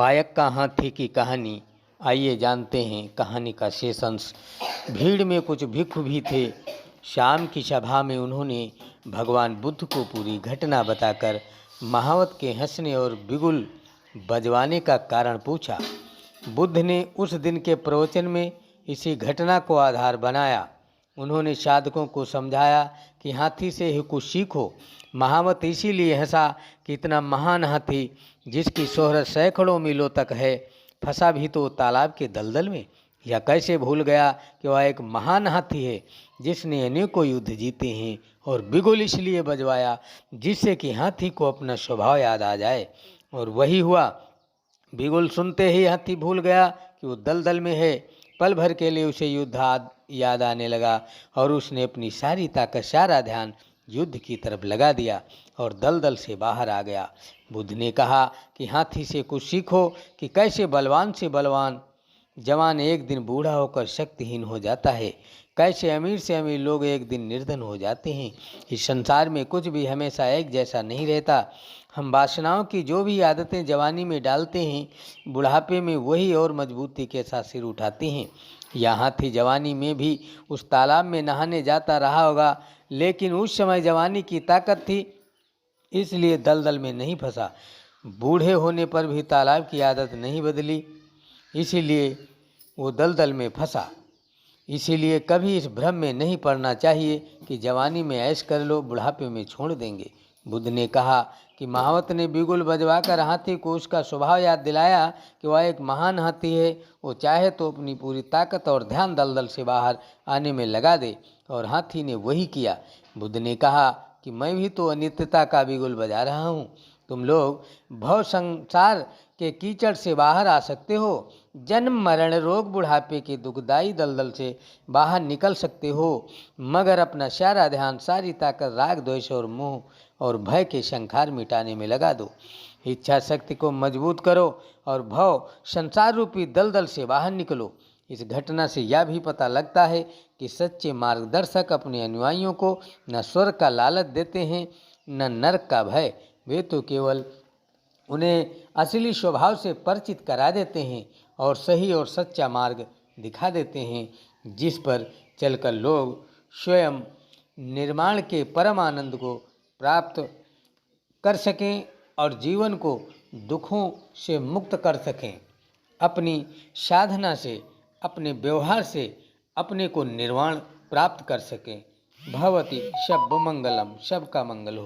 पायक का हाथी की कहानी। आइए जानते हैं कहानी का शेष अंश। भीड़ में कुछ भिक्षु भी थे। शाम की सभा में उन्होंने भगवान बुद्ध को पूरी घटना बताकर महावत के हंसने और बिगुल बजवाने का कारण पूछा। बुद्ध ने उस दिन के प्रवचन में इसी घटना को आधार बनाया। उन्होंने साधकों को समझाया कि हाथी से ही कुछ सीखो। महावत इसीलिए हंसा कि इतना महान हाथी जिसकी शोहरत सैकड़ों मीलों तक है, फंसा भी तो तालाब के दलदल में। यह कैसे भूल गया कि वह एक महान हाथी है जिसने अनेकों युद्ध जीते हैं, और बिगुल इसलिए बजवाया जिससे कि हाथी को अपना स्वभाव याद आ जाए। और वही हुआ। बिगुल सुनते ही हाथी भूल गया कि वो दलदल में है। पल भर के लिए उसे युद्ध याद आने लगा और उसने अपनी सारी ताकत, सारा ध्यान युद्ध की तरफ लगा दिया और दलदल से बाहर आ गया। बुद्ध ने कहा कि हाथी से कुछ सीखो कि कैसे बलवान से बलवान जवान एक दिन बूढ़ा होकर शक्तिहीन हो जाता है, कैसे अमीर से अमीर लोग एक दिन निर्धन हो जाते हैं। इस संसार में कुछ भी हमेशा एक जैसा नहीं रहता। हम वासनाओं की जो भी आदतें जवानी में डालते हैं, बुढ़ापे में वही और मजबूती के साथ सिर उठाते हैं। यह हाथी जवानी में भी उस तालाब में नहाने जाता रहा होगा, लेकिन उस समय जवानी की ताकत थी, इसलिए दलदल में नहीं फंसा। बूढ़े होने पर भी तालाब की आदत नहीं बदली, इसीलिए वो दलदल में फंसा। इसीलिए कभी इस भ्रम में नहीं पड़ना चाहिए कि जवानी में ऐश कर लो, बुढ़ापे में छोड़ देंगे। बुद्ध ने कहा कि महावत ने बिगुल बजवाकर हाथी को उसका स्वभाव याद दिलाया कि वह एक महान हाथी है। वो चाहे तो अपनी पूरी ताकत और ध्यान दलदल से बाहर आने में लगा दे, और हाथी ने वही किया। बुद्ध ने कहा कि मैं भी तो अनित्यता का बिगुल बजा रहा हूँ। तुम लोग भव संसार के कीचड़ से बाहर आ सकते हो, जन्म मरण रोग बुढ़ापे के दुखदाई दलदल से बाहर निकल सकते हो, मगर अपना सारा ध्यान, सारी ताकत राग, द्वेष और मोह और भय के संखार मिटाने में लगा दो। इच्छा शक्ति को मजबूत करो और भव संसार रूपी दलदल से बाहर निकलो। इस घटना से यह भी पता लगता है कि सच्चे मार्गदर्शक अपने अनुयायियों को न स्वर्ग का लालच देते हैं न नरक का भय। वे तो केवल उन्हें असली स्वभाव से परिचित करा देते हैं और सही और सच्चा मार्ग दिखा देते हैं, जिस पर चलकर लोग स्वयं निर्माण के परम आनंद को प्राप्त कर सकें और जीवन को दुखों से मुक्त कर सकें। अपनी साधना से, अपने व्यवहार से अपने को निर्वाण प्राप्त कर सकें। भवती शब्द मंगलम, सबका मंगल हो।